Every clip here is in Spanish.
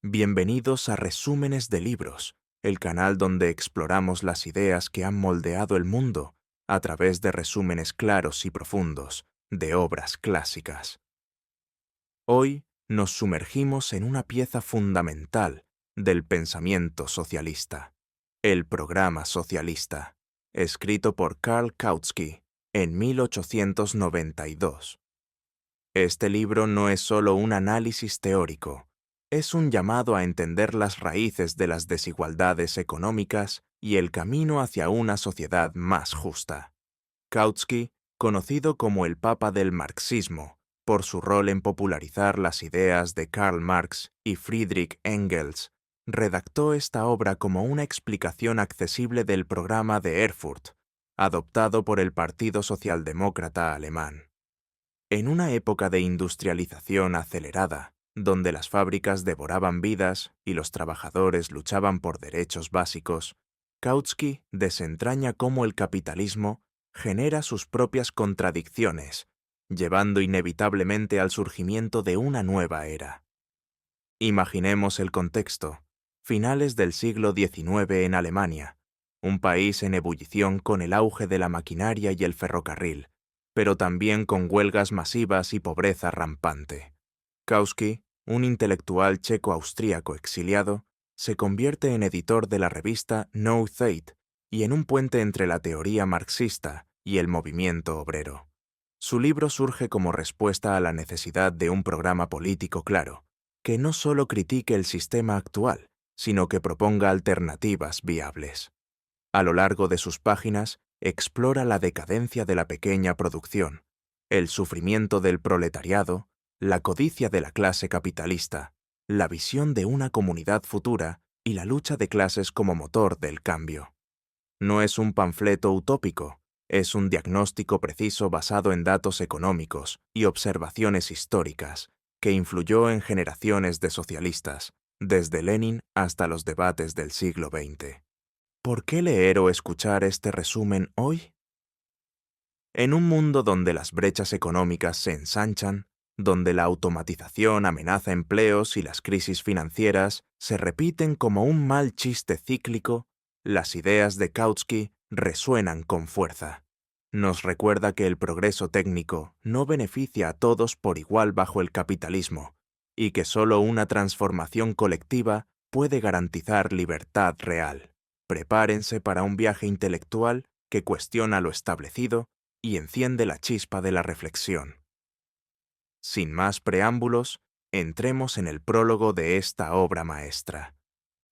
Bienvenidos a Resúmenes de Libros, el canal donde exploramos las ideas que han moldeado el mundo a través de resúmenes claros y profundos de obras clásicas. Hoy nos sumergimos en una pieza fundamental del pensamiento socialista, el Programa Socialista, escrito por Karl Kautsky en 1892. Este libro no es solo un análisis teórico, es un llamado a entender las raíces de las desigualdades económicas y el camino hacia una sociedad más justa. Kautsky, conocido como el Papa del Marxismo, por su rol en popularizar las ideas de Karl Marx y Friedrich Engels, redactó esta obra como una explicación accesible del programa de Erfurt, adoptado por el Partido Socialdemócrata alemán. En una época de industrialización acelerada, donde las fábricas devoraban vidas y los trabajadores luchaban por derechos básicos, Kautsky desentraña cómo el capitalismo genera sus propias contradicciones, llevando inevitablemente al surgimiento de una nueva era. Imaginemos el contexto: finales del siglo XIX en Alemania, un país en ebullición con el auge de la maquinaria y el ferrocarril, pero también con huelgas masivas y pobreza rampante. Kautsky, un intelectual checo-austríaco exiliado, se convierte en editor de la revista No Zeit y en un puente entre la teoría marxista y el movimiento obrero. Su libro surge como respuesta a la necesidad de un programa político claro, que no solo critique el sistema actual, sino que proponga alternativas viables. A lo largo de sus páginas, explora la decadencia de la pequeña producción, el sufrimiento del proletariado, la codicia de la clase capitalista, la visión de una comunidad futura y la lucha de clases como motor del cambio. No es un panfleto utópico, es un diagnóstico preciso basado en datos económicos y observaciones históricas que influyó en generaciones de socialistas, desde Lenin hasta los debates del siglo XX. ¿Por qué leer o escuchar este resumen hoy? En un mundo donde las brechas económicas se ensanchan, donde la automatización amenaza empleos y las crisis financieras se repiten como un mal chiste cíclico, las ideas de Kautsky resuenan con fuerza. Nos recuerda que el progreso técnico no beneficia a todos por igual bajo el capitalismo, y que solo una transformación colectiva puede garantizar libertad real. Prepárense para un viaje intelectual que cuestiona lo establecido y enciende la chispa de la reflexión. Sin más preámbulos, entremos en el prólogo de esta obra maestra.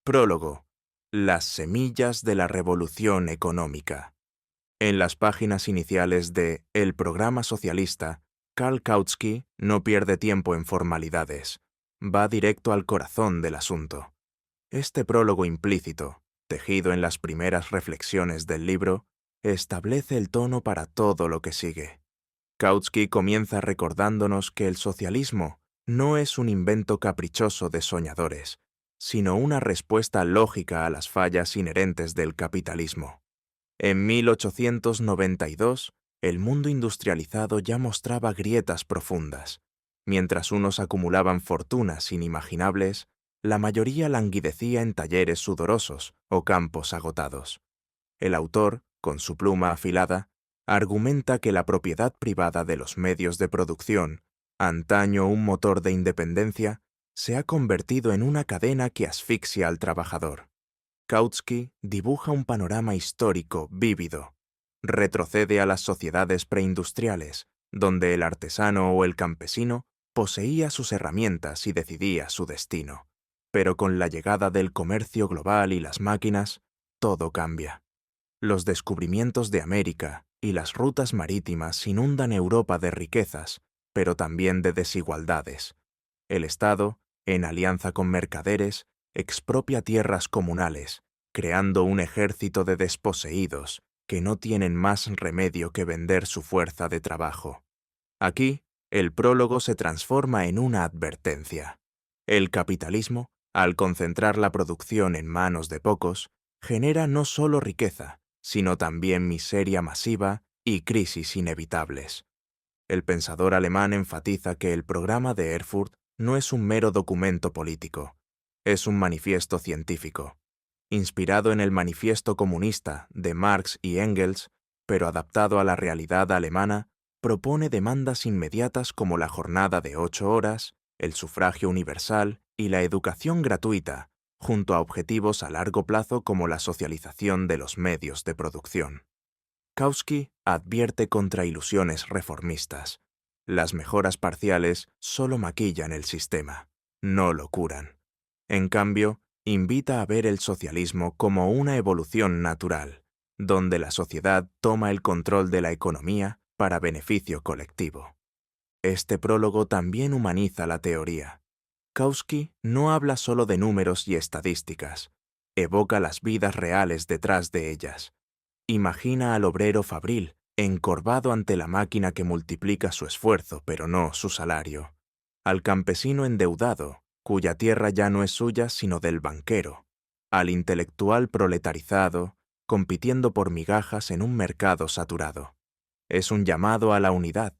Prólogo: Las semillas de la revolución económica. En las páginas iniciales de El Programa Socialista, Karl Kautsky no pierde tiempo en formalidades. Va directo al corazón del asunto. Este prólogo implícito, tejido en las primeras reflexiones del libro, establece el tono para todo lo que sigue. Kautsky comienza recordándonos que el socialismo no es un invento caprichoso de soñadores, sino una respuesta lógica a las fallas inherentes del capitalismo. En 1892, el mundo industrializado ya mostraba grietas profundas. Mientras unos acumulaban fortunas inimaginables, la mayoría languidecía en talleres sudorosos o campos agotados. El autor, con su pluma afilada, argumenta que la propiedad privada de los medios de producción, antaño un motor de independencia, se ha convertido en una cadena que asfixia al trabajador. Kautsky dibuja un panorama histórico vívido. Retrocede a las sociedades preindustriales, donde el artesano o el campesino poseía sus herramientas y decidía su destino. Pero con la llegada del comercio global y las máquinas, todo cambia. Los descubrimientos de América y las rutas marítimas inundan Europa de riquezas, pero también de desigualdades. El Estado, en alianza con mercaderes, expropia tierras comunales, creando un ejército de desposeídos que no tienen más remedio que vender su fuerza de trabajo. Aquí, el prólogo se transforma en una advertencia. El capitalismo, al concentrar la producción en manos de pocos, genera no solo riqueza, sino también miseria masiva y crisis inevitables. El pensador alemán enfatiza que el programa de Erfurt no es un mero documento político. Es un manifiesto científico, inspirado en el Manifiesto Comunista de Marx y Engels, pero adaptado a la realidad alemana. Propone demandas inmediatas como la jornada de 8 horas, el sufragio universal y la educación gratuita, junto a objetivos a largo plazo como la socialización de los medios de producción. Kautsky advierte contra ilusiones reformistas. Las mejoras parciales solo maquillan el sistema, no lo curan. En cambio, invita a ver el socialismo como una evolución natural, donde la sociedad toma el control de la economía para beneficio colectivo. Este prólogo también humaniza la teoría. Kautsky no habla solo de números y estadísticas, evoca las vidas reales detrás de ellas. Imagina al obrero fabril, encorvado ante la máquina que multiplica su esfuerzo, pero no su salario. Al campesino endeudado, cuya tierra ya no es suya sino del banquero. Al intelectual proletarizado, compitiendo por migajas en un mercado saturado. Es un llamado a la unidad.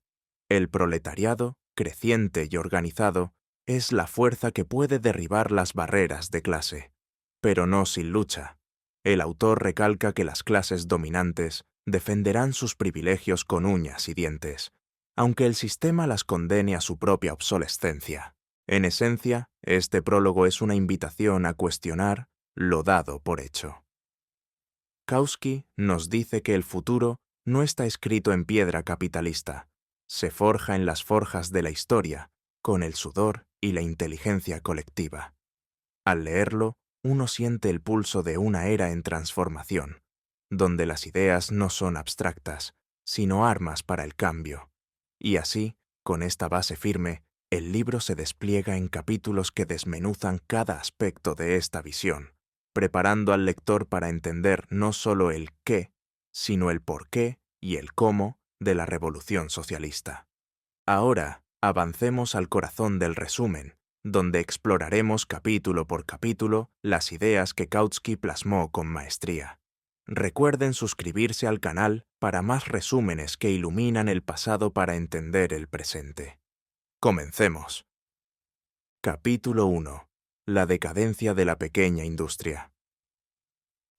El proletariado, creciente y organizado, es la fuerza que puede derribar las barreras de clase, pero no sin lucha. El autor recalca que las clases dominantes defenderán sus privilegios con uñas y dientes, aunque el sistema las condene a su propia obsolescencia. En esencia, este prólogo es una invitación a cuestionar lo dado por hecho. Kautsky nos dice que el futuro no está escrito en piedra capitalista, se forja en las forjas de la historia, con el sudor y la inteligencia colectiva. Al leerlo, uno siente el pulso de una era en transformación, donde las ideas no son abstractas, sino armas para el cambio. Y así, con esta base firme, el libro se despliega en capítulos que desmenuzan cada aspecto de esta visión, preparando al lector para entender no solo el qué, sino el por qué y el cómo de la revolución socialista. Ahora, avancemos al corazón del resumen, donde exploraremos capítulo por capítulo las ideas que Kautsky plasmó con maestría. Recuerden suscribirse al canal para más resúmenes que iluminan el pasado para entender el presente. Comencemos. Capítulo 1. La decadencia de la pequeña industria.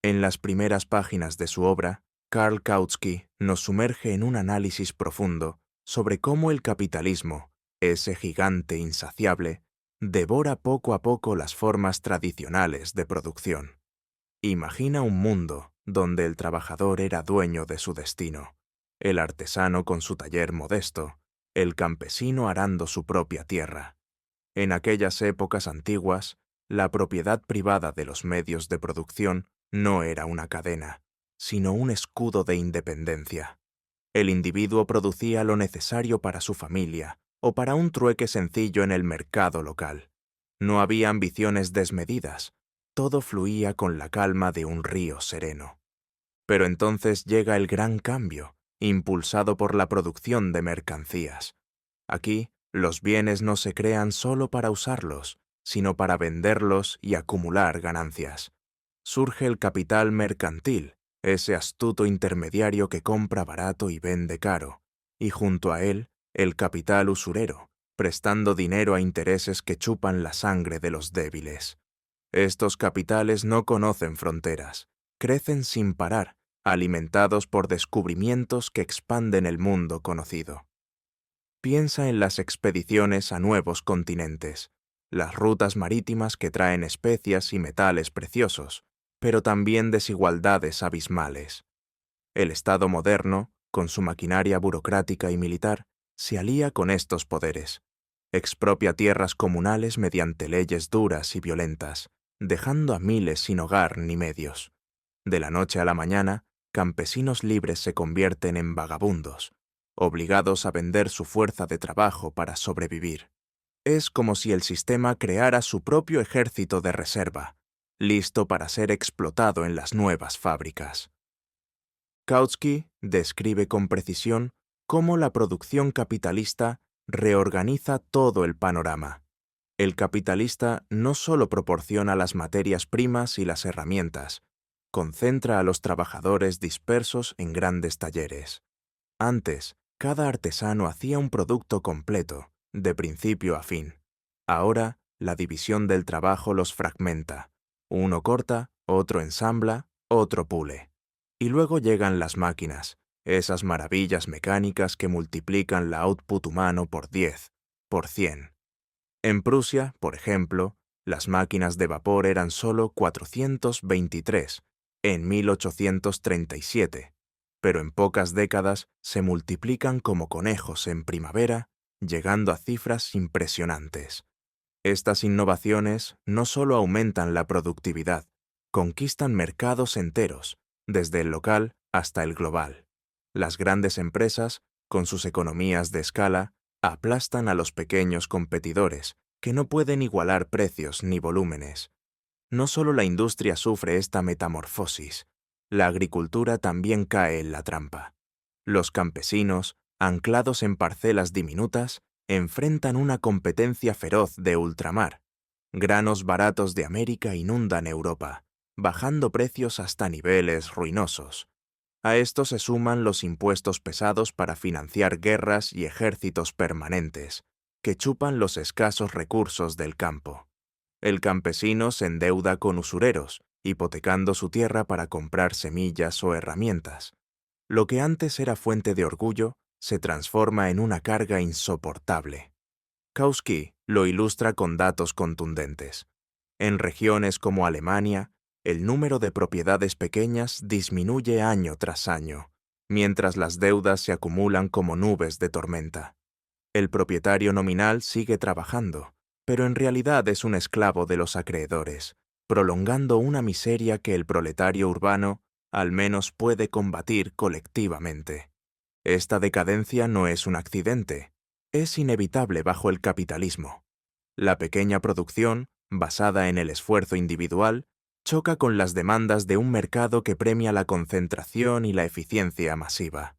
En las primeras páginas de su obra, Karl Kautsky nos sumerge en un análisis profundo sobre cómo el capitalismo, ese gigante insaciable, devora poco a poco las formas tradicionales de producción. Imagina un mundo donde el trabajador era dueño de su destino, el artesano con su taller modesto, el campesino arando su propia tierra. En aquellas épocas antiguas, la propiedad privada de los medios de producción no era una cadena, sino un escudo de independencia. El individuo producía lo necesario para su familia o para un trueque sencillo en el mercado local. No había ambiciones desmedidas, todo fluía con la calma de un río sereno. Pero entonces llega el gran cambio, impulsado por la producción de mercancías. Aquí, los bienes no se crean solo para usarlos, sino para venderlos y acumular ganancias. Surge el capital mercantil, ese astuto intermediario que compra barato y vende caro, y junto a él, el capital usurero, prestando dinero a intereses que chupan la sangre de los débiles. Estos capitales no conocen fronteras, crecen sin parar, alimentados por descubrimientos que expanden el mundo conocido. Piensa en las expediciones a nuevos continentes, las rutas marítimas que traen especias y metales preciosos, pero también desigualdades abismales. El Estado moderno, con su maquinaria burocrática y militar, se alía con estos poderes. Expropia tierras comunales mediante leyes duras y violentas, dejando a miles sin hogar ni medios. De la noche a la mañana, campesinos libres se convierten en vagabundos, obligados a vender su fuerza de trabajo para sobrevivir. Es como si el sistema creara su propio ejército de reserva, listo para ser explotado en las nuevas fábricas. Kautsky describe con precisión cómo la producción capitalista reorganiza todo el panorama. El capitalista no solo proporciona las materias primas y las herramientas, concentra a los trabajadores dispersos en grandes talleres. Antes, cada artesano hacía un producto completo, de principio a fin. Ahora, la división del trabajo los fragmenta. Uno corta, otro ensambla, otro pule. Y luego llegan las máquinas, esas maravillas mecánicas que multiplican la output humano por 10, por 100. En Prusia, por ejemplo, las máquinas de vapor eran solo 423 en 1837, pero en pocas décadas se multiplican como conejos en primavera, llegando a cifras impresionantes. Estas innovaciones no solo aumentan la productividad, conquistan mercados enteros, desde el local hasta el global. Las grandes empresas, con sus economías de escala, aplastan a los pequeños competidores, que no pueden igualar precios ni volúmenes. No solo la industria sufre esta metamorfosis, la agricultura también cae en la trampa. Los campesinos, anclados en parcelas diminutas, enfrentan una competencia feroz de ultramar. Granos baratos de América inundan Europa, bajando precios hasta niveles ruinosos. A esto se suman los impuestos pesados para financiar guerras y ejércitos permanentes, que chupan los escasos recursos del campo. El campesino se endeuda con usureros, hipotecando su tierra para comprar semillas o herramientas. Lo que antes era fuente de orgullo se transforma en una carga insoportable. Kautsky lo ilustra con datos contundentes. En regiones como Alemania, el número de propiedades pequeñas disminuye año tras año, mientras las deudas se acumulan como nubes de tormenta. El propietario nominal sigue trabajando, pero en realidad es un esclavo de los acreedores, prolongando una miseria que el proletario urbano al menos puede combatir colectivamente. Esta decadencia no es un accidente, es inevitable bajo el capitalismo. La pequeña producción, basada en el esfuerzo individual, choca con las demandas de un mercado que premia la concentración y la eficiencia masiva.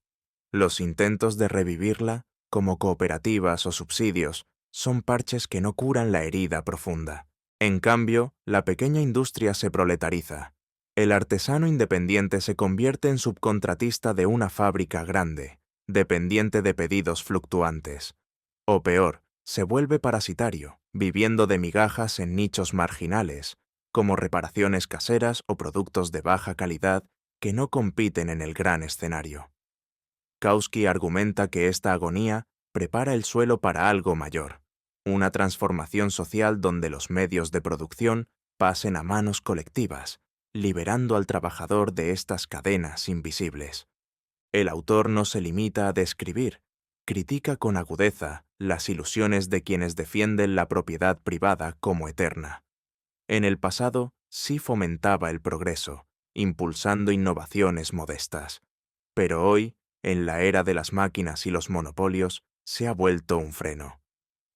Los intentos de revivirla, como cooperativas o subsidios, son parches que no curan la herida profunda. En cambio, la pequeña industria se proletariza. El artesano independiente se convierte en subcontratista de una fábrica grande, dependiente de pedidos fluctuantes. O peor, se vuelve parasitario, viviendo de migajas en nichos marginales, como reparaciones caseras o productos de baja calidad que no compiten en el gran escenario. Kautsky argumenta que esta agonía prepara el suelo para algo mayor, una transformación social donde los medios de producción pasen a manos colectivas, liberando al trabajador de estas cadenas invisibles. El autor no se limita a describir, critica con agudeza las ilusiones de quienes defienden la propiedad privada como eterna. En el pasado sí fomentaba el progreso, impulsando innovaciones modestas, pero hoy, en la era de las máquinas y los monopolios, se ha vuelto un freno.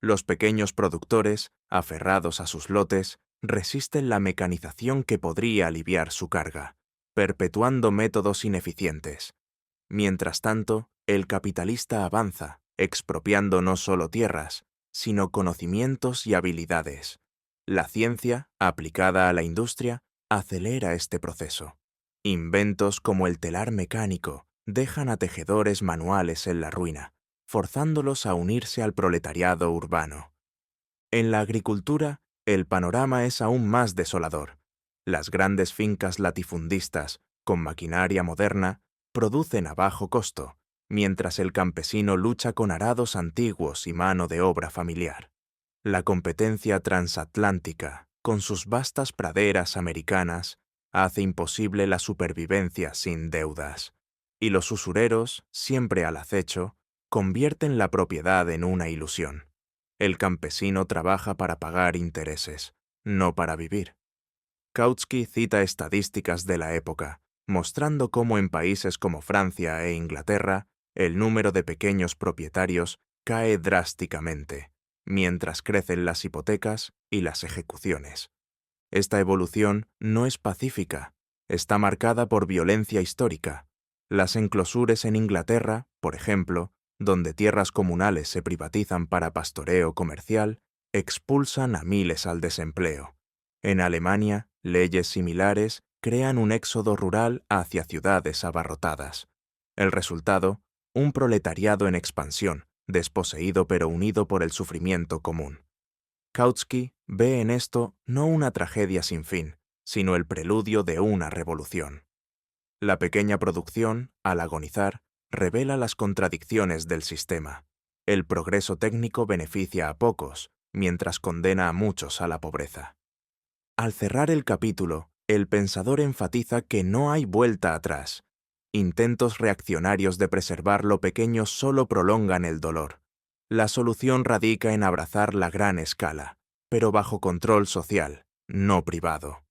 Los pequeños productores, aferrados a sus lotes, resisten la mecanización que podría aliviar su carga, perpetuando métodos ineficientes. Mientras tanto, el capitalista avanza, expropiando no solo tierras, sino conocimientos y habilidades. La ciencia, aplicada a la industria, acelera este proceso. Inventos como el telar mecánico dejan a tejedores manuales en la ruina, forzándolos a unirse al proletariado urbano. En la agricultura, el panorama es aún más desolador. Las grandes fincas latifundistas, con maquinaria moderna, producen a bajo costo, mientras el campesino lucha con arados antiguos y mano de obra familiar. La competencia transatlántica, con sus vastas praderas americanas, hace imposible la supervivencia sin deudas, y los usureros, siempre al acecho, convierten la propiedad en una ilusión. El campesino trabaja para pagar intereses, no para vivir. Kautsky cita estadísticas de la época, mostrando cómo en países como Francia e Inglaterra, el número de pequeños propietarios cae drásticamente, mientras crecen las hipotecas y las ejecuciones. Esta evolución no es pacífica, está marcada por violencia histórica. Las enclosures en Inglaterra, por ejemplo, donde tierras comunales se privatizan para pastoreo comercial, expulsan a miles al desempleo. En Alemania, leyes similares crean un éxodo rural hacia ciudades abarrotadas. El resultado, un proletariado en expansión, desposeído pero unido por el sufrimiento común. Kautsky ve en esto no una tragedia sin fin, sino el preludio de una revolución. La pequeña producción, al agonizar, revela las contradicciones del sistema. El progreso técnico beneficia a pocos, mientras condena a muchos a la pobreza. Al cerrar el capítulo, el pensador enfatiza que no hay vuelta atrás. Intentos reaccionarios de preservar lo pequeño solo prolongan el dolor. La solución radica en abrazar la gran escala, pero bajo control social, no privado.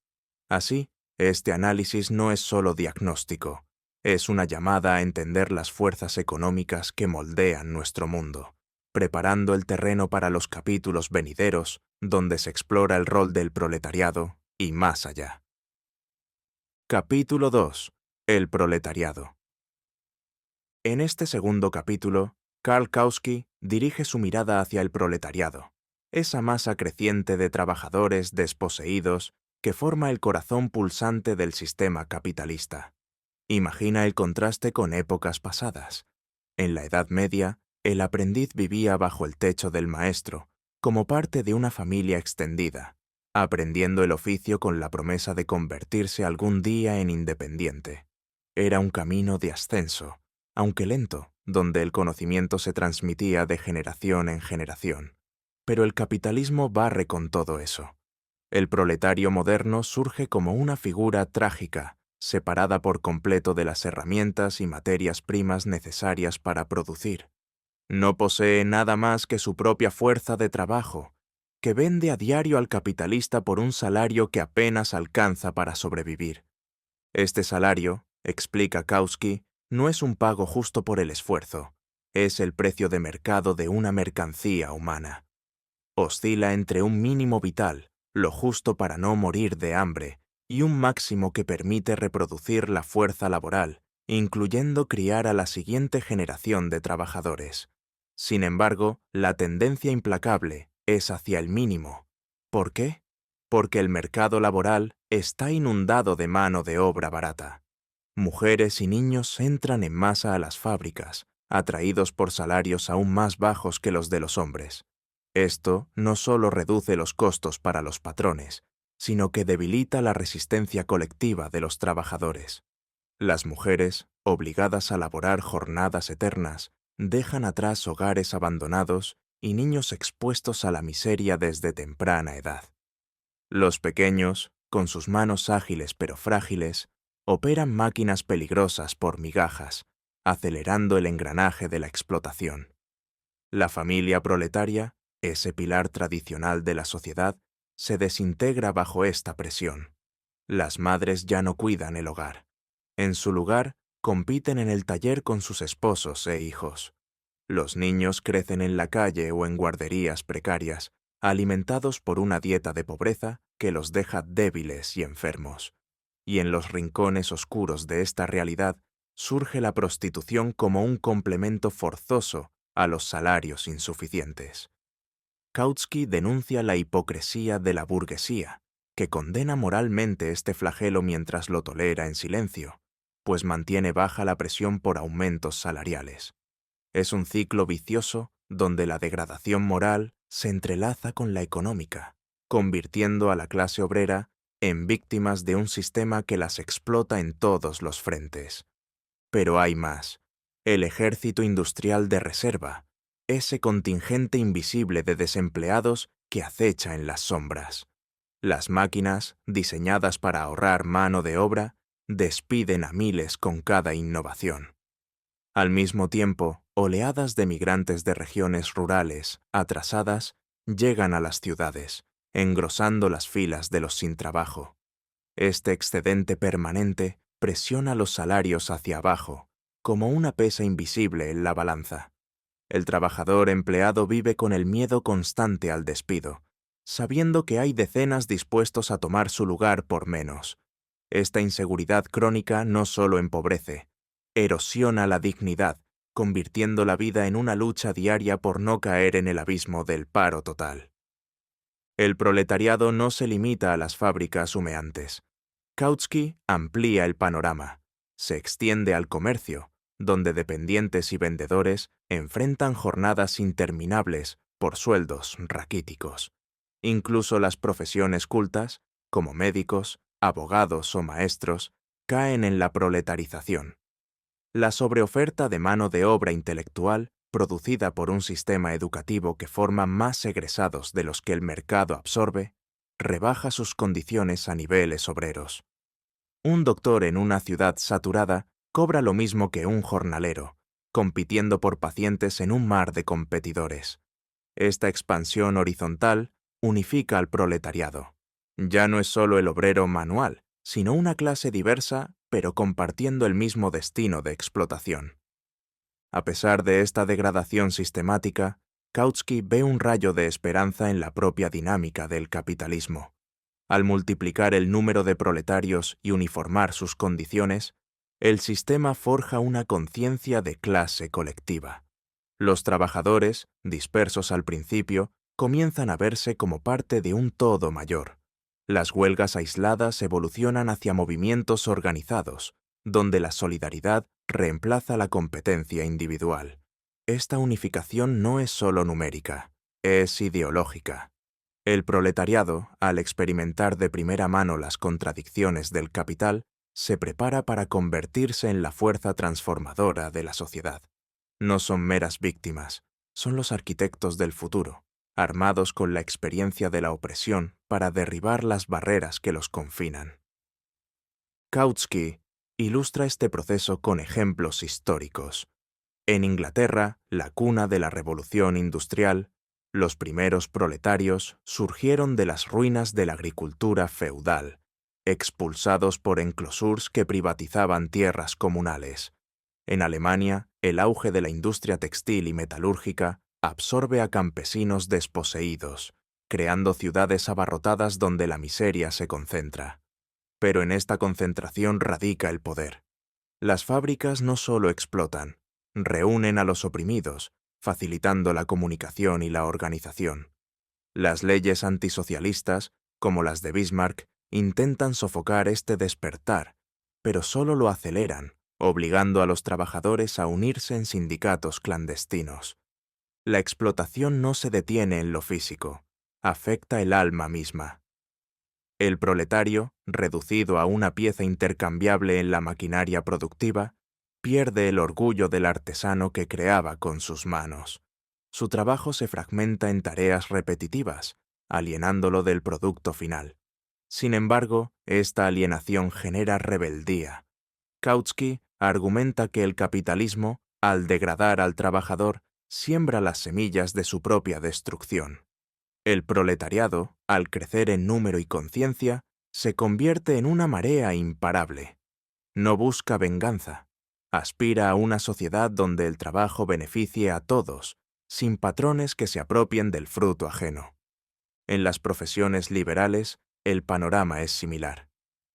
Así, este análisis no es solo diagnóstico, es una llamada a entender las fuerzas económicas que moldean nuestro mundo, preparando el terreno para los capítulos venideros donde se explora el rol del proletariado y más allá. Capítulo 2. El proletariado. En este segundo capítulo, Karl Kautsky dirige su mirada hacia el proletariado, esa masa creciente de trabajadores desposeídos que forma el corazón pulsante del sistema capitalista. Imagina el contraste con épocas pasadas. En la Edad Media, el aprendiz vivía bajo el techo del maestro, como parte de una familia extendida, aprendiendo el oficio con la promesa de convertirse algún día en independiente. Era un camino de ascenso, aunque lento, donde el conocimiento se transmitía de generación en generación. Pero el capitalismo barre con todo eso. El proletario moderno surge como una figura trágica, separada por completo de las herramientas y materias primas necesarias para producir. No posee nada más que su propia fuerza de trabajo, que vende a diario al capitalista por un salario que apenas alcanza para sobrevivir. Este salario, explica Kautsky, no es un pago justo por el esfuerzo, es el precio de mercado de una mercancía humana. Oscila entre un mínimo vital, lo justo para no morir de hambre, y un máximo que permite reproducir la fuerza laboral, incluyendo criar a la siguiente generación de trabajadores. Sin embargo, la tendencia implacable es hacia el mínimo. ¿Por qué? Porque el mercado laboral está inundado de mano de obra barata. Mujeres y niños entran en masa a las fábricas, atraídos por salarios aún más bajos que los de los hombres. Esto no solo reduce los costos para los patrones, sino que debilita la resistencia colectiva de los trabajadores. Las mujeres, obligadas a laborar jornadas eternas, dejan atrás hogares abandonados y niños expuestos a la miseria desde temprana edad. Los pequeños, con sus manos ágiles pero frágiles, operan máquinas peligrosas por migajas, acelerando el engranaje de la explotación. La familia proletaria, ese pilar tradicional de la sociedad, se desintegra bajo esta presión. Las madres ya no cuidan el hogar. En su lugar, compiten en el taller con sus esposos e hijos. Los niños crecen en la calle o en guarderías precarias, alimentados por una dieta de pobreza que los deja débiles y enfermos. Y en los rincones oscuros de esta realidad surge la prostitución como un complemento forzoso a los salarios insuficientes. Kautsky denuncia la hipocresía de la burguesía, que condena moralmente este flagelo mientras lo tolera en silencio, pues mantiene baja la presión por aumentos salariales. Es un ciclo vicioso donde la degradación moral se entrelaza con la económica, convirtiendo a la clase obrera en víctimas de un sistema que las explota en todos los frentes. Pero hay más. El ejército industrial de reserva, ese contingente invisible de desempleados que acecha en las sombras. Las máquinas, diseñadas para ahorrar mano de obra, despiden a miles con cada innovación. Al mismo tiempo, oleadas de migrantes de regiones rurales, atrasadas, llegan a las ciudades, engrosando las filas de los sin trabajo. Este excedente permanente presiona los salarios hacia abajo, como una pesa invisible en la balanza. El trabajador empleado vive con el miedo constante al despido, sabiendo que hay decenas dispuestos a tomar su lugar por menos. Esta inseguridad crónica no solo empobrece, erosiona la dignidad, convirtiendo la vida en una lucha diaria por no caer en el abismo del paro total. El proletariado no se limita a las fábricas humeantes. Kautsky amplía el panorama, se extiende al comercio, donde dependientes y vendedores enfrentan jornadas interminables por sueldos raquíticos. Incluso las profesiones cultas, como médicos, abogados o maestros, caen en la proletarización. La sobreoferta de mano de obra intelectual, producida por un sistema educativo que forma más egresados de los que el mercado absorbe, rebaja sus condiciones a niveles obreros. Un doctor en una ciudad saturada cobra lo mismo que un jornalero, compitiendo por pacientes en un mar de competidores. Esta expansión horizontal unifica al proletariado. Ya no es solo el obrero manual, sino una clase diversa, pero compartiendo el mismo destino de explotación. A pesar de esta degradación sistemática, Kautsky ve un rayo de esperanza en la propia dinámica del capitalismo. Al multiplicar el número de proletarios y uniformar sus condiciones, el sistema forja una conciencia de clase colectiva. Los trabajadores, dispersos al principio, comienzan a verse como parte de un todo mayor. Las huelgas aisladas evolucionan hacia movimientos organizados, donde la solidaridad reemplaza la competencia individual. Esta unificación no es solo numérica, es ideológica. El proletariado, al experimentar de primera mano las contradicciones del capital, se prepara para convertirse en la fuerza transformadora de la sociedad. No son meras víctimas, son los arquitectos del futuro, armados con la experiencia de la opresión para derribar las barreras que los confinan. Kautsky ilustra este proceso con ejemplos históricos. En Inglaterra, la cuna de la revolución industrial, los primeros proletarios surgieron de las ruinas de la agricultura feudal, expulsados por enclosures que privatizaban tierras comunales. En Alemania, el auge de la industria textil y metalúrgica absorbe a campesinos desposeídos, creando ciudades abarrotadas donde la miseria se concentra. Pero en esta concentración radica el poder. Las fábricas no solo explotan, reúnen a los oprimidos, facilitando la comunicación y la organización. Las leyes antisocialistas, como las de Bismarck, intentan sofocar este despertar, pero solo lo aceleran, obligando a los trabajadores a unirse en sindicatos clandestinos. La explotación no se detiene en lo físico, afecta el alma misma. El proletario, reducido a una pieza intercambiable en la maquinaria productiva, pierde el orgullo del artesano que creaba con sus manos. Su trabajo se fragmenta en tareas repetitivas, alienándolo del producto final. Sin embargo, esta alienación genera rebeldía. Kautsky argumenta que el capitalismo, al degradar al trabajador, siembra las semillas de su propia destrucción. El proletariado, al crecer en número y conciencia, se convierte en una marea imparable. No busca venganza, aspira a una sociedad donde el trabajo beneficie a todos, sin patrones que se apropien del fruto ajeno. En las profesiones liberales, el panorama es similar.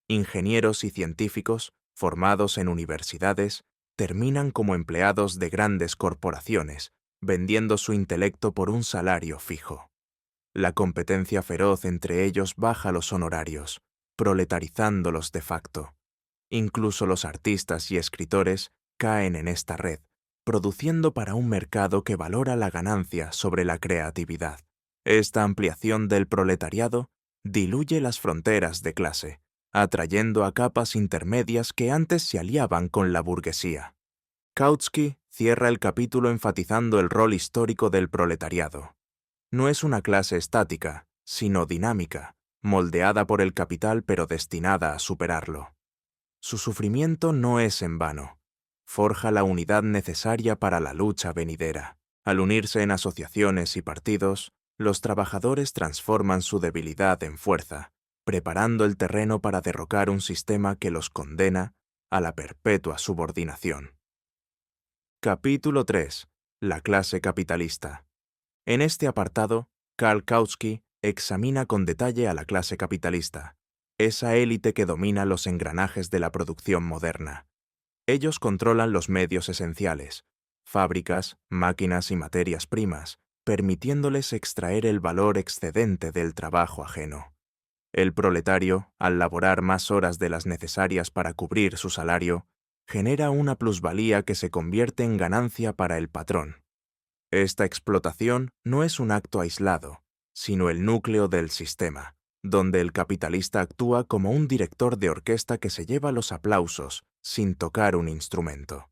Ingenieros y científicos, formados en universidades, terminan como empleados de grandes corporaciones, vendiendo su intelecto por un salario fijo. La competencia feroz entre ellos baja los honorarios, proletarizándolos de facto. Incluso los artistas y escritores caen en esta red, produciendo para un mercado que valora la ganancia sobre la creatividad. Esta ampliación del proletariado diluye las fronteras de clase, atrayendo a capas intermedias que antes se aliaban con la burguesía. Kautsky cierra el capítulo enfatizando el rol histórico del proletariado. No es una clase estática, sino dinámica, moldeada por el capital pero destinada a superarlo. Su sufrimiento no es en vano. Forja la unidad necesaria para la lucha venidera. Al unirse en asociaciones y partidos, los trabajadores transforman su debilidad en fuerza, preparando el terreno para derrocar un sistema que los condena a la perpetua subordinación. Capítulo 3. La clase capitalista. En este apartado, Karl Kautsky examina con detalle a la clase capitalista, esa élite que domina los engranajes de la producción moderna. Ellos controlan los medios esenciales, fábricas, máquinas y materias primas, permitiéndoles extraer el valor excedente del trabajo ajeno. El proletario, al laborar más horas de las necesarias para cubrir su salario, genera una plusvalía que se convierte en ganancia para el patrón. Esta explotación no es un acto aislado, sino el núcleo del sistema, donde el capitalista actúa como un director de orquesta que se lleva los aplausos sin tocar un instrumento.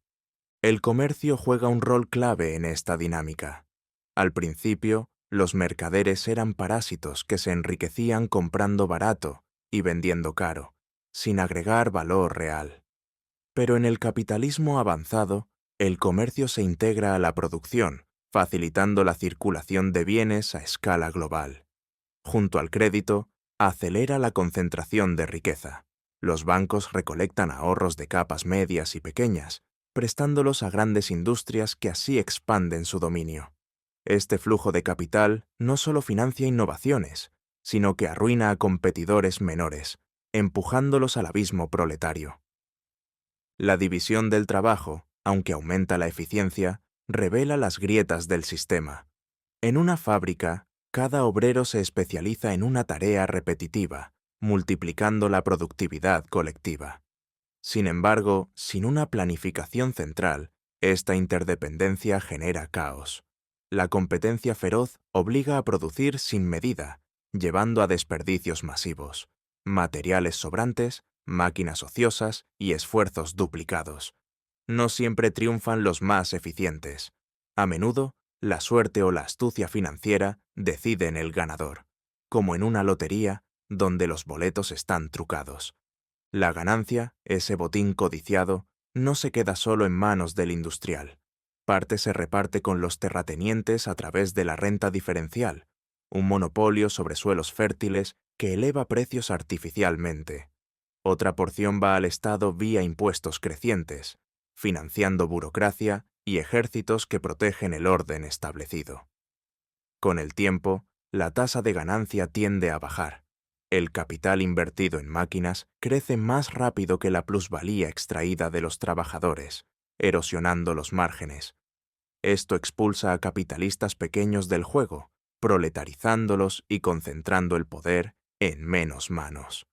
El comercio juega un rol clave en esta dinámica. Al principio, los mercaderes eran parásitos que se enriquecían comprando barato y vendiendo caro, sin agregar valor real. Pero en el capitalismo avanzado, el comercio se integra a la producción, facilitando la circulación de bienes a escala global. Junto al crédito, acelera la concentración de riqueza. Los bancos recolectan ahorros de capas medias y pequeñas, prestándolos a grandes industrias que así expanden su dominio. Este flujo de capital no solo financia innovaciones, sino que arruina a competidores menores, empujándolos al abismo proletario. La división del trabajo, aunque aumenta la eficiencia, revela las grietas del sistema. En una fábrica, cada obrero se especializa en una tarea repetitiva, multiplicando la productividad colectiva. Sin embargo, sin una planificación central, esta interdependencia genera caos. La competencia feroz obliga a producir sin medida, llevando a desperdicios masivos, materiales sobrantes, máquinas ociosas y esfuerzos duplicados. No siempre triunfan los más eficientes. A menudo, la suerte o la astucia financiera deciden el ganador, como en una lotería donde los boletos están trucados. La ganancia, ese botín codiciado, no se queda solo en manos del industrial. Parte se reparte con los terratenientes a través de la renta diferencial, un monopolio sobre suelos fértiles que eleva precios artificialmente. Otra porción va al Estado vía impuestos crecientes, financiando burocracia y ejércitos que protegen el orden establecido. Con el tiempo, la tasa de ganancia tiende a bajar. El capital invertido en máquinas crece más rápido que la plusvalía extraída de los trabajadores, erosionando los márgenes. Esto expulsa a capitalistas pequeños del juego, proletarizándolos y concentrando el poder en menos manos.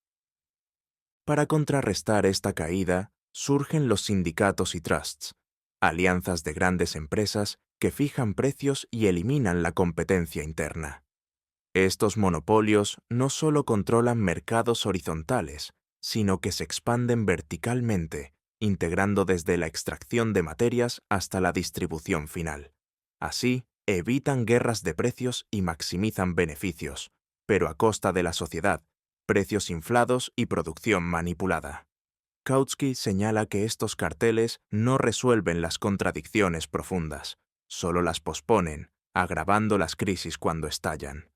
Para contrarrestar esta caída, surgen los sindicatos y trusts, alianzas de grandes empresas que fijan precios y eliminan la competencia interna. Estos monopolios no solo controlan mercados horizontales, sino que se expanden verticalmente, integrando desde la extracción de materias hasta la distribución final. Así, evitan guerras de precios y maximizan beneficios, pero a costa de la sociedad, precios inflados y producción manipulada. Kautsky señala que estos carteles no resuelven las contradicciones profundas, solo las posponen, agravando las crisis cuando estallan.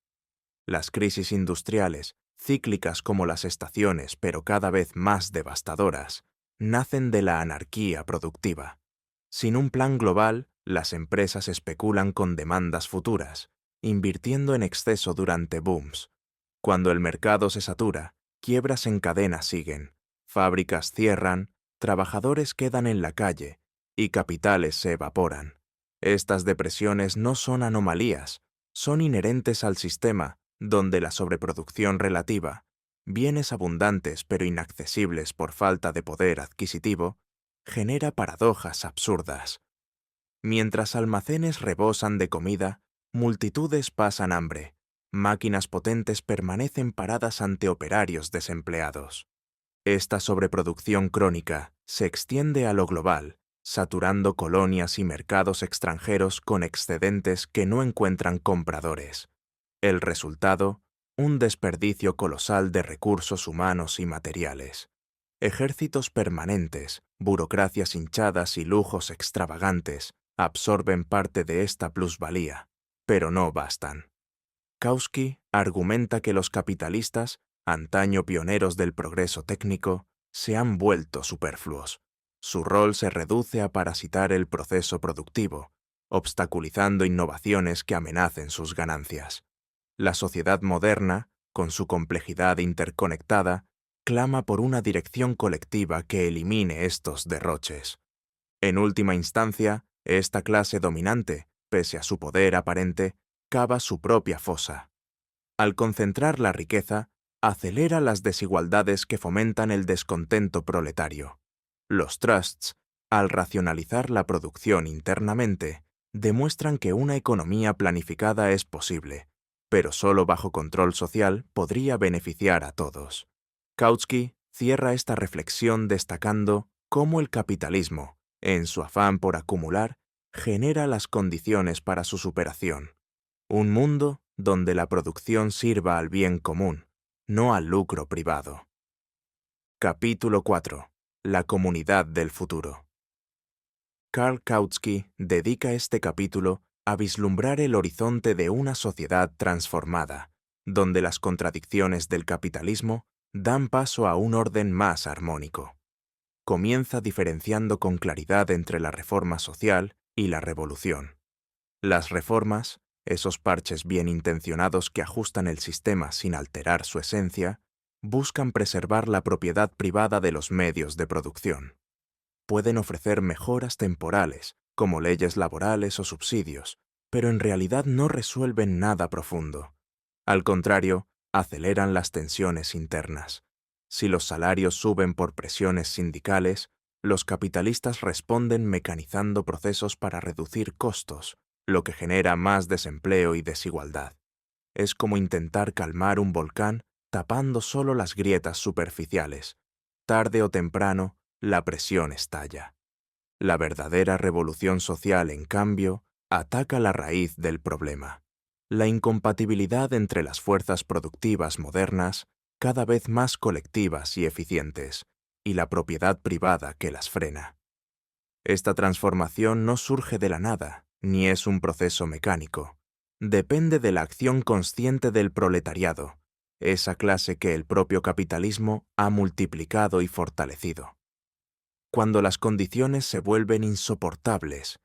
Las crisis industriales, cíclicas como las estaciones pero cada vez más devastadoras, nacen de la anarquía productiva. Sin un plan global, las empresas especulan con demandas futuras, invirtiendo en exceso durante booms. Cuando el mercado se satura, quiebras en cadena siguen, fábricas cierran, trabajadores quedan en la calle y capitales se evaporan. Estas depresiones no son anomalías, son inherentes al sistema, donde la sobreproducción relativa, bienes abundantes pero inaccesibles por falta de poder adquisitivo, genera paradojas absurdas. Mientras almacenes rebosan de comida, multitudes pasan hambre, máquinas potentes permanecen paradas ante operarios desempleados. Esta sobreproducción crónica se extiende a lo global, saturando colonias y mercados extranjeros con excedentes que no encuentran compradores. El resultado, un desperdicio colosal de recursos humanos y materiales. Ejércitos permanentes, burocracias hinchadas y lujos extravagantes absorben parte de esta plusvalía, pero no bastan. Kautsky argumenta que los capitalistas, antaño pioneros del progreso técnico, se han vuelto superfluos. Su rol se reduce a parasitar el proceso productivo, obstaculizando innovaciones que amenacen sus ganancias. La sociedad moderna, con su complejidad interconectada, clama por una dirección colectiva que elimine estos derroches. En última instancia, esta clase dominante, pese a su poder aparente, cava su propia fosa. Al concentrar la riqueza, acelera las desigualdades que fomentan el descontento proletario. Los trusts, al racionalizar la producción internamente, demuestran que una economía planificada es posible, pero solo bajo control social podría beneficiar a todos. Kautsky cierra esta reflexión destacando cómo el capitalismo, en su afán por acumular, genera las condiciones para su superación. Un mundo donde la producción sirva al bien común, no al lucro privado. Capítulo 4. La comunidad del futuro. Karl Kautsky dedica este capítulo a vislumbrar el horizonte de una sociedad transformada, donde las contradicciones del capitalismo dan paso a un orden más armónico. Comienza diferenciando con claridad entre la reforma social y la revolución. Las reformas, esos parches bien intencionados que ajustan el sistema sin alterar su esencia, buscan preservar la propiedad privada de los medios de producción. Pueden ofrecer mejoras temporales, como leyes laborales o subsidios, pero en realidad no resuelven nada profundo. Al contrario, aceleran las tensiones internas. Si los salarios suben por presiones sindicales, los capitalistas responden mecanizando procesos para reducir costos, lo que genera más desempleo y desigualdad. Es como intentar calmar un volcán tapando solo las grietas superficiales. Tarde o temprano, la presión estalla. La verdadera revolución social, en cambio, ataca la raíz del problema. La incompatibilidad entre las fuerzas productivas modernas, cada vez más colectivas y eficientes, y la propiedad privada que las frena. Esta transformación no surge de la nada, ni es un proceso mecánico. Depende de la acción consciente del proletariado, esa clase que el propio capitalismo ha multiplicado y fortalecido. Cuando las condiciones se vuelven insoportables,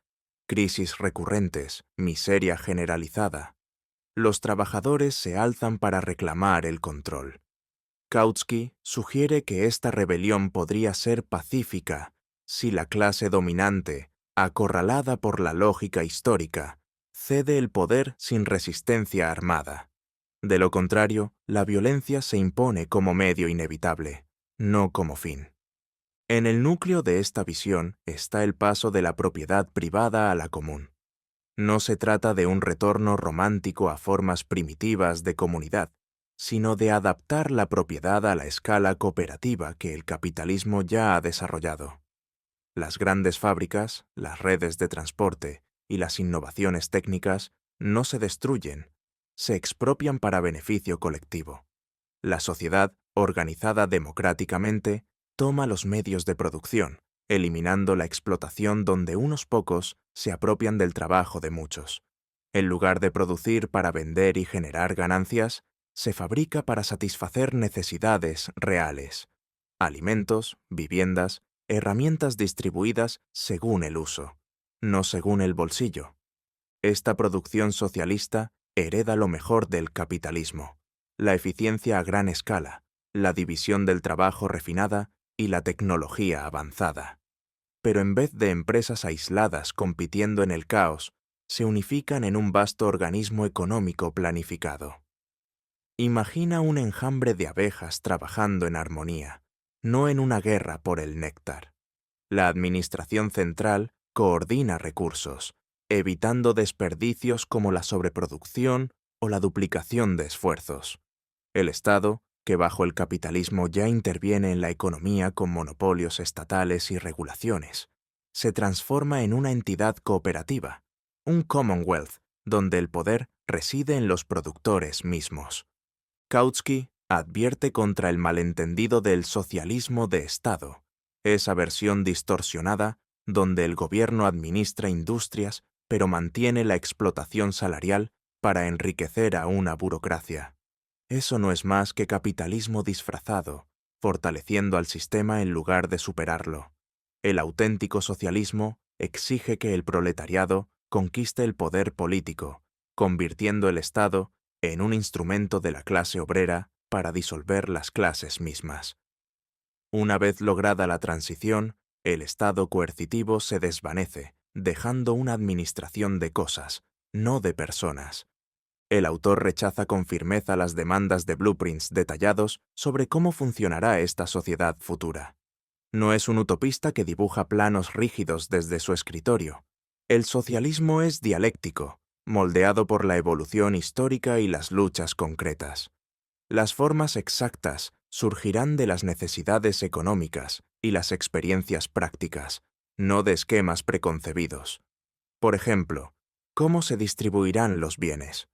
crisis recurrentes, miseria generalizada, los trabajadores se alzan para reclamar el control. Kautsky sugiere que esta rebelión podría ser pacífica si la clase dominante, acorralada por la lógica histórica, cede el poder sin resistencia armada. De lo contrario, la violencia se impone como medio inevitable, no como fin. En el núcleo de esta visión está el paso de la propiedad privada a la común. No se trata de un retorno romántico a formas primitivas de comunidad, sino de adaptar la propiedad a la escala cooperativa que el capitalismo ya ha desarrollado. Las grandes fábricas, las redes de transporte y las innovaciones técnicas no se destruyen, se expropian para beneficio colectivo. La sociedad, organizada democráticamente, toma los medios de producción, eliminando la explotación donde unos pocos se apropian del trabajo de muchos. En lugar de producir para vender y generar ganancias, se fabrica para satisfacer necesidades reales. Alimentos, viviendas, herramientas distribuidas según el uso, no según el bolsillo. Esta producción socialista hereda lo mejor del capitalismo: la eficiencia a gran escala, la división del trabajo refinada y la tecnología avanzada. Pero en vez de empresas aisladas compitiendo en el caos, se unifican en un vasto organismo económico planificado. Imagina un enjambre de abejas trabajando en armonía, no en una guerra por el néctar. La administración central coordina recursos, evitando desperdicios como la sobreproducción o la duplicación de esfuerzos. El Estado, que bajo el capitalismo ya interviene en la economía con monopolios estatales y regulaciones, se transforma en una entidad cooperativa, un Commonwealth, donde el poder reside en los productores mismos. Kautsky advierte contra el malentendido del socialismo de Estado, esa versión distorsionada donde el gobierno administra industrias pero mantiene la explotación salarial para enriquecer a una burocracia. Eso no es más que capitalismo disfrazado, fortaleciendo al sistema en lugar de superarlo. El auténtico socialismo exige que el proletariado conquiste el poder político, convirtiendo el Estado en un instrumento de la clase obrera para disolver las clases mismas. Una vez lograda la transición, el Estado coercitivo se desvanece, dejando una administración de cosas, no de personas. El autor rechaza con firmeza las demandas de blueprints detallados sobre cómo funcionará esta sociedad futura. No es un utopista que dibuja planos rígidos desde su escritorio. El socialismo es dialéctico, moldeado por la evolución histórica y las luchas concretas. Las formas exactas surgirán de las necesidades económicas y las experiencias prácticas, no de esquemas preconcebidos. Por ejemplo, ¿cómo se distribuirán los bienes?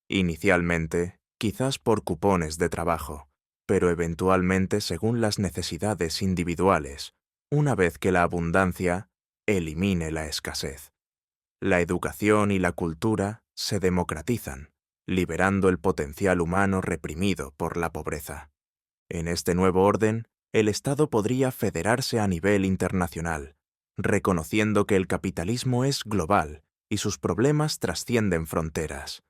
Inicialmente, quizás por cupones de trabajo, pero eventualmente según las necesidades individuales, una vez que la abundancia elimine la escasez. La educación y la cultura se democratizan, liberando el potencial humano reprimido por la pobreza. En este nuevo orden, el Estado podría federarse a nivel internacional, reconociendo que el capitalismo es global y sus problemas trascienden fronteras.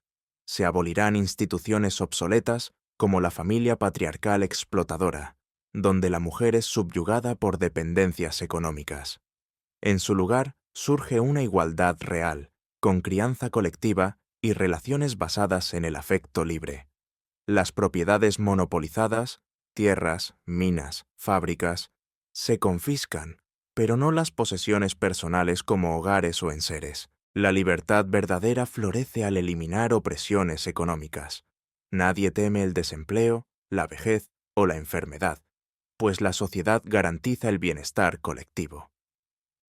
Se abolirán instituciones obsoletas como la familia patriarcal explotadora, donde la mujer es subyugada por dependencias económicas. En su lugar, surge una igualdad real, con crianza colectiva y relaciones basadas en el afecto libre. Las propiedades monopolizadas, tierras, minas, fábricas, se confiscan, pero no las posesiones personales como hogares o enseres. La libertad verdadera florece al eliminar opresiones económicas. Nadie teme el desempleo, la vejez o la enfermedad, pues la sociedad garantiza el bienestar colectivo.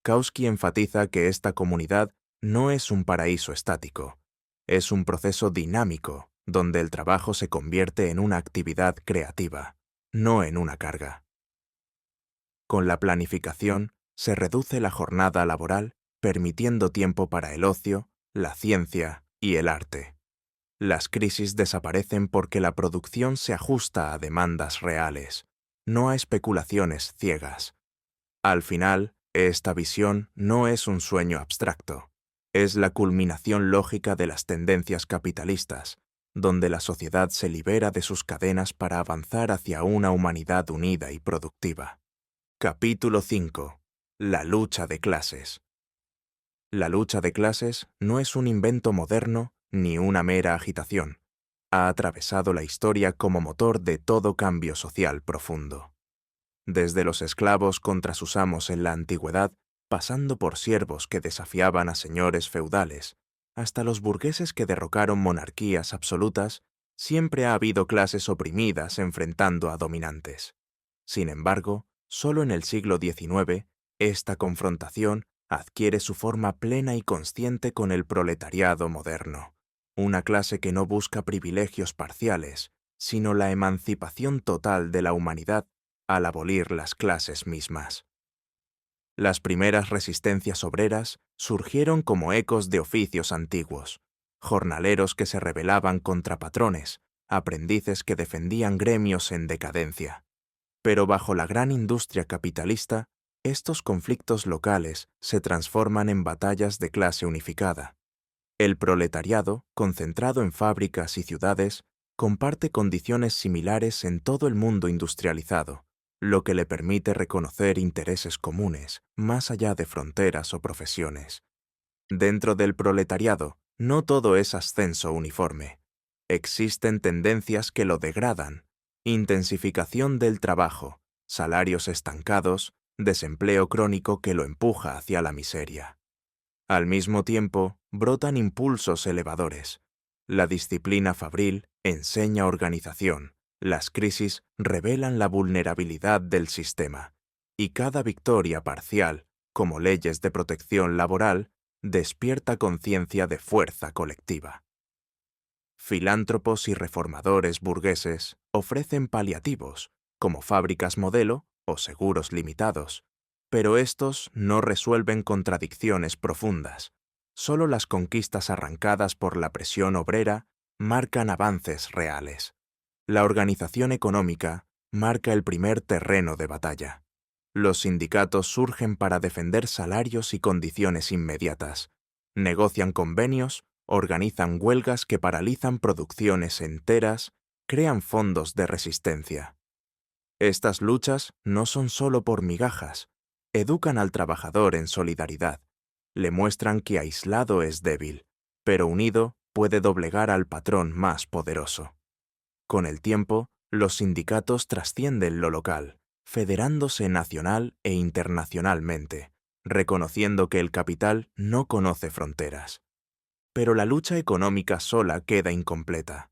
Kautsky enfatiza que esta comunidad no es un paraíso estático, es un proceso dinámico donde el trabajo se convierte en una actividad creativa, no en una carga. Con la planificación se reduce la jornada laboral, permitiendo tiempo para el ocio, la ciencia y el arte. Las crisis desaparecen porque la producción se ajusta a demandas reales, no a especulaciones ciegas. Al final, esta visión no es un sueño abstracto, es la culminación lógica de las tendencias capitalistas, donde la sociedad se libera de sus cadenas para avanzar hacia una humanidad unida y productiva. Capítulo 5. La lucha de clases. La lucha de clases no es un invento moderno ni una mera agitación. Ha atravesado la historia como motor de todo cambio social profundo. Desde los esclavos contra sus amos en la antigüedad, pasando por siervos que desafiaban a señores feudales, hasta los burgueses que derrocaron monarquías absolutas, siempre ha habido clases oprimidas enfrentando a dominantes. Sin embargo, solo en el siglo XIX, esta confrontación adquiere su forma plena y consciente con el proletariado moderno, una clase que no busca privilegios parciales, sino la emancipación total de la humanidad al abolir las clases mismas. Las primeras resistencias obreras surgieron como ecos de oficios antiguos, jornaleros que se rebelaban contra patrones, aprendices que defendían gremios en decadencia. Pero bajo la gran industria capitalista, estos conflictos locales se transforman en batallas de clase unificada. El proletariado, concentrado en fábricas y ciudades, comparte condiciones similares en todo el mundo industrializado, lo que le permite reconocer intereses comunes, más allá de fronteras o profesiones. Dentro del proletariado, no todo es ascenso uniforme. Existen tendencias que lo degradan: intensificación del trabajo, salarios estancados, desempleo crónico que lo empuja hacia la miseria. Al mismo tiempo, brotan impulsos elevadores. La disciplina fabril enseña organización, las crisis revelan la vulnerabilidad del sistema, y cada victoria parcial, como leyes de protección laboral, despierta conciencia de fuerza colectiva. Filántropos y reformadores burgueses ofrecen paliativos, como fábricas modelo o seguros limitados, pero estos no resuelven contradicciones profundas. Solo las conquistas arrancadas por la presión obrera marcan avances reales. La organización económica marca el primer terreno de batalla. Los sindicatos surgen para defender salarios y condiciones inmediatas. Negocian convenios, organizan huelgas que paralizan producciones enteras, crean fondos de resistencia. Estas luchas no son solo por migajas, educan al trabajador en solidaridad, le muestran que aislado es débil, pero unido puede doblegar al patrón más poderoso. Con el tiempo, los sindicatos trascienden lo local, federándose nacional e internacionalmente, reconociendo que el capital no conoce fronteras. Pero la lucha económica sola queda incompleta.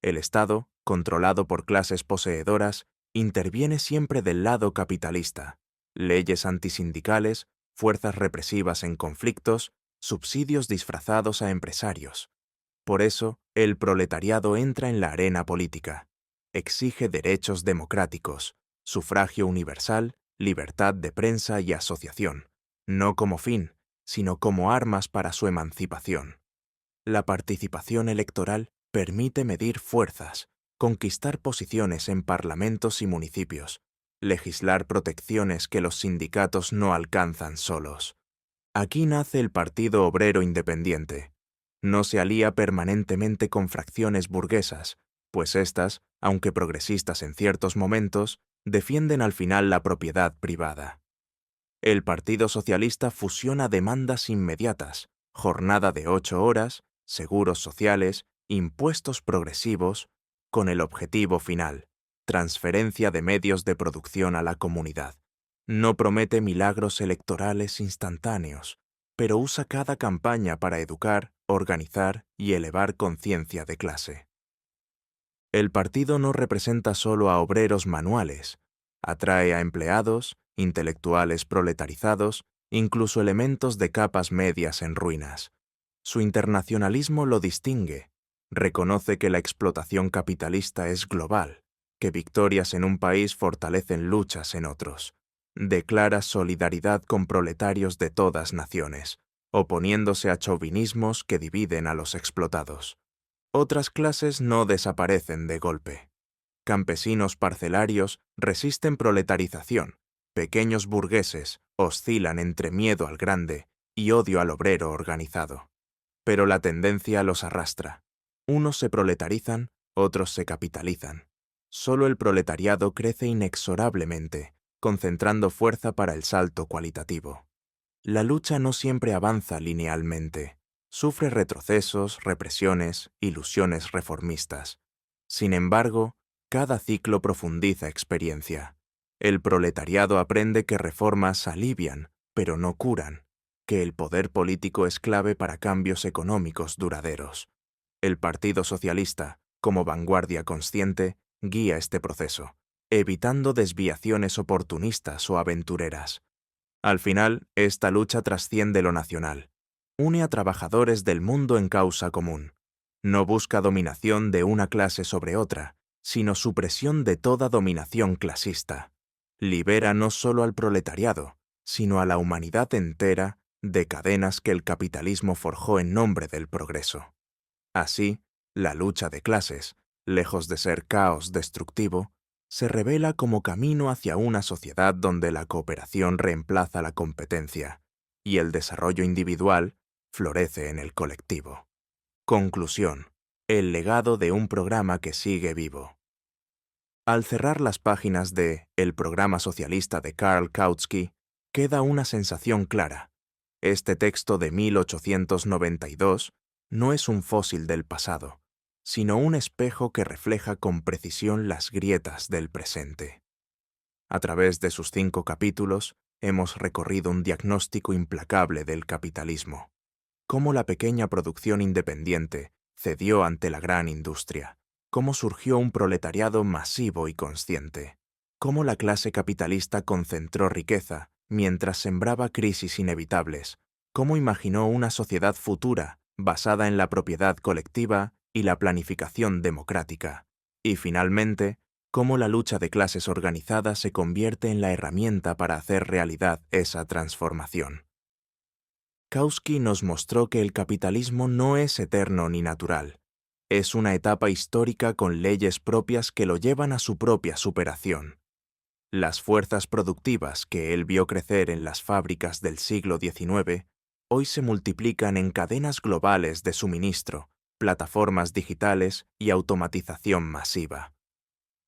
El Estado, controlado por clases poseedoras, interviene siempre del lado capitalista. Leyes antisindicales, fuerzas represivas en conflictos, subsidios disfrazados a empresarios. Por eso, el proletariado entra en la arena política. Exige derechos democráticos, sufragio universal, libertad de prensa y asociación, no como fin, sino como armas para su emancipación. La participación electoral permite medir fuerzas, conquistar posiciones en parlamentos y municipios, legislar protecciones que los sindicatos no alcanzan solos. Aquí nace el Partido Obrero Independiente. No se alía permanentemente con fracciones burguesas, pues éstas, aunque progresistas en ciertos momentos, defienden al final la propiedad privada. El Partido Socialista fusiona demandas inmediatas, jornada de 8 horas, seguros sociales, impuestos progresivos, con el objetivo final, transferencia de medios de producción a la comunidad. No promete milagros electorales instantáneos, pero usa cada campaña para educar, organizar y elevar conciencia de clase. El partido no representa solo a obreros manuales, atrae a empleados, intelectuales proletarizados, incluso elementos de capas medias en ruinas. Su internacionalismo lo distingue, reconoce que la explotación capitalista es global, que victorias en un país fortalecen luchas en otros. Declara solidaridad con proletarios de todas naciones, oponiéndose a chauvinismos que dividen a los explotados. Otras clases no desaparecen de golpe. Campesinos parcelarios resisten proletarización, pequeños burgueses oscilan entre miedo al grande y odio al obrero organizado. Pero la tendencia los arrastra. Unos se proletarizan, otros se capitalizan. Solo el proletariado crece inexorablemente, concentrando fuerza para el salto cualitativo. La lucha no siempre avanza linealmente. Sufre retrocesos, represiones, ilusiones reformistas. Sin embargo, cada ciclo profundiza experiencia. El proletariado aprende que reformas alivian, pero no curan, que el poder político es clave para cambios económicos duraderos. El Partido Socialista, como vanguardia consciente, guía este proceso, evitando desviaciones oportunistas o aventureras. Al final, esta lucha trasciende lo nacional. Une a trabajadores del mundo en causa común. No busca dominación de una clase sobre otra, sino supresión de toda dominación clasista. Libera no solo al proletariado, sino a la humanidad entera de cadenas que el capitalismo forjó en nombre del progreso. Así, la lucha de clases, lejos de ser caos destructivo, se revela como camino hacia una sociedad donde la cooperación reemplaza la competencia y el desarrollo individual florece en el colectivo. Conclusión: el legado de un programa que sigue vivo. Al cerrar las páginas de El programa socialista de Karl Kautsky, queda una sensación clara. Este texto de 1892 no es un fósil del pasado, sino un espejo que refleja con precisión las grietas del presente. A través de sus 5 capítulos, hemos recorrido un diagnóstico implacable del capitalismo, cómo la pequeña producción independiente cedió ante la gran industria, cómo surgió un proletariado masivo y consciente, cómo la clase capitalista concentró riqueza mientras sembraba crisis inevitables, cómo imaginó una sociedad futura basada en la propiedad colectiva y la planificación democrática, y finalmente, cómo la lucha de clases organizadas se convierte en la herramienta para hacer realidad esa transformación. Kautsky nos mostró que el capitalismo no es eterno ni natural. Es una etapa histórica con leyes propias que lo llevan a su propia superación. Las fuerzas productivas que él vio crecer en las fábricas del siglo XIX hoy se multiplican en cadenas globales de suministro, plataformas digitales y automatización masiva.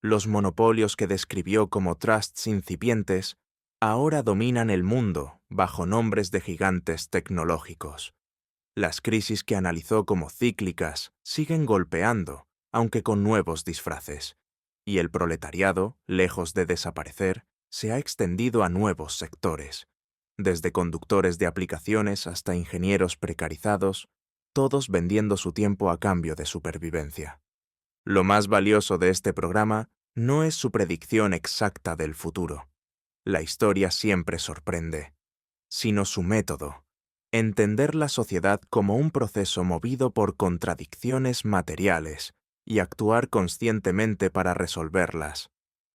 Los monopolios que describió como trusts incipientes ahora dominan el mundo bajo nombres de gigantes tecnológicos. Las crisis que analizó como cíclicas siguen golpeando, aunque con nuevos disfraces, y el proletariado, lejos de desaparecer, se ha extendido a nuevos sectores. Desde conductores de aplicaciones hasta ingenieros precarizados, todos vendiendo su tiempo a cambio de supervivencia. Lo más valioso de este programa no es su predicción exacta del futuro. La historia siempre sorprende, sino su método. Entender la sociedad como un proceso movido por contradicciones materiales y actuar conscientemente para resolverlas.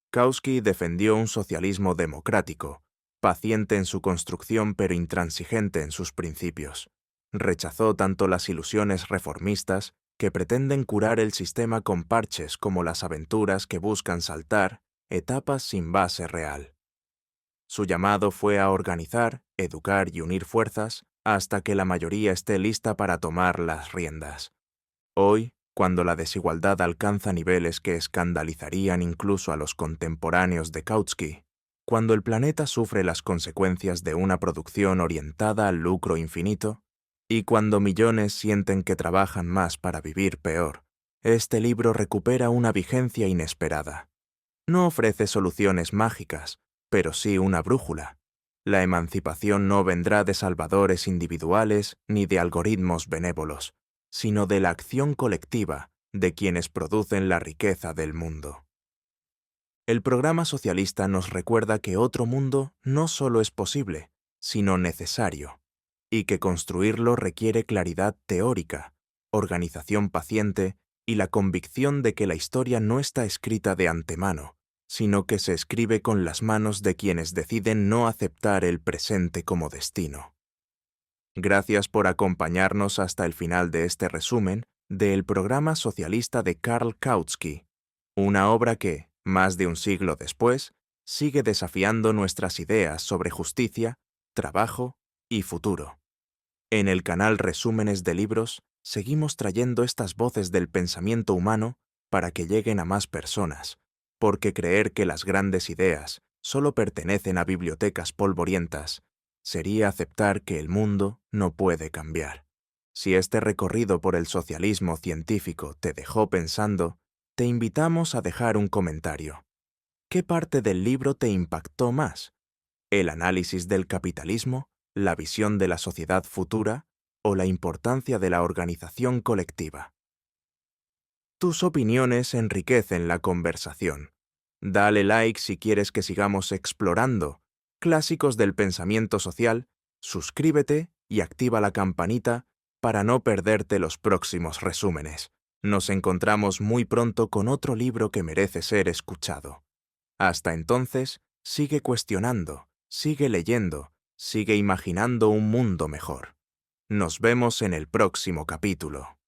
Kautsky defendió un socialismo democrático, paciente en su construcción pero intransigente en sus principios. Rechazó tanto las ilusiones reformistas, que pretenden curar el sistema con parches, como las aventuras que buscan saltar etapas sin base real. Su llamado fue a organizar, educar y unir fuerzas hasta que la mayoría esté lista para tomar las riendas. Hoy, cuando la desigualdad alcanza niveles que escandalizarían incluso a los contemporáneos de Kautsky, cuando el planeta sufre las consecuencias de una producción orientada al lucro infinito, y cuando millones sienten que trabajan más para vivir peor, este libro recupera una vigencia inesperada. No ofrece soluciones mágicas, pero sí una brújula. La emancipación no vendrá de salvadores individuales ni de algoritmos benévolos, sino de la acción colectiva de quienes producen la riqueza del mundo. El programa socialista nos recuerda que otro mundo no solo es posible, sino necesario, y que construirlo requiere claridad teórica, organización paciente y la convicción de que la historia no está escrita de antemano, sino que se escribe con las manos de quienes deciden no aceptar el presente como destino. Gracias por acompañarnos hasta el final de este resumen del programa socialista de Karl Kautsky, una obra que, más de un siglo después, sigue desafiando nuestras ideas sobre justicia, trabajo y futuro. En el canal Resúmenes de Libros, seguimos trayendo estas voces del pensamiento humano para que lleguen a más personas, porque creer que las grandes ideas solo pertenecen a bibliotecas polvorientas sería aceptar que el mundo no puede cambiar. Si este recorrido por el socialismo científico te dejó pensando, te invitamos a dejar un comentario. ¿Qué parte del libro te impactó más? ¿El análisis del capitalismo, la visión de la sociedad futura o la importancia de la organización colectiva? Tus opiniones enriquecen la conversación. Dale like si quieres que sigamos explorando clásicos del pensamiento social, suscríbete y activa la campanita para no perderte los próximos resúmenes. Nos encontramos muy pronto con otro libro que merece ser escuchado. Hasta entonces, sigue cuestionando, sigue leyendo, sigue imaginando un mundo mejor. Nos vemos en el próximo capítulo.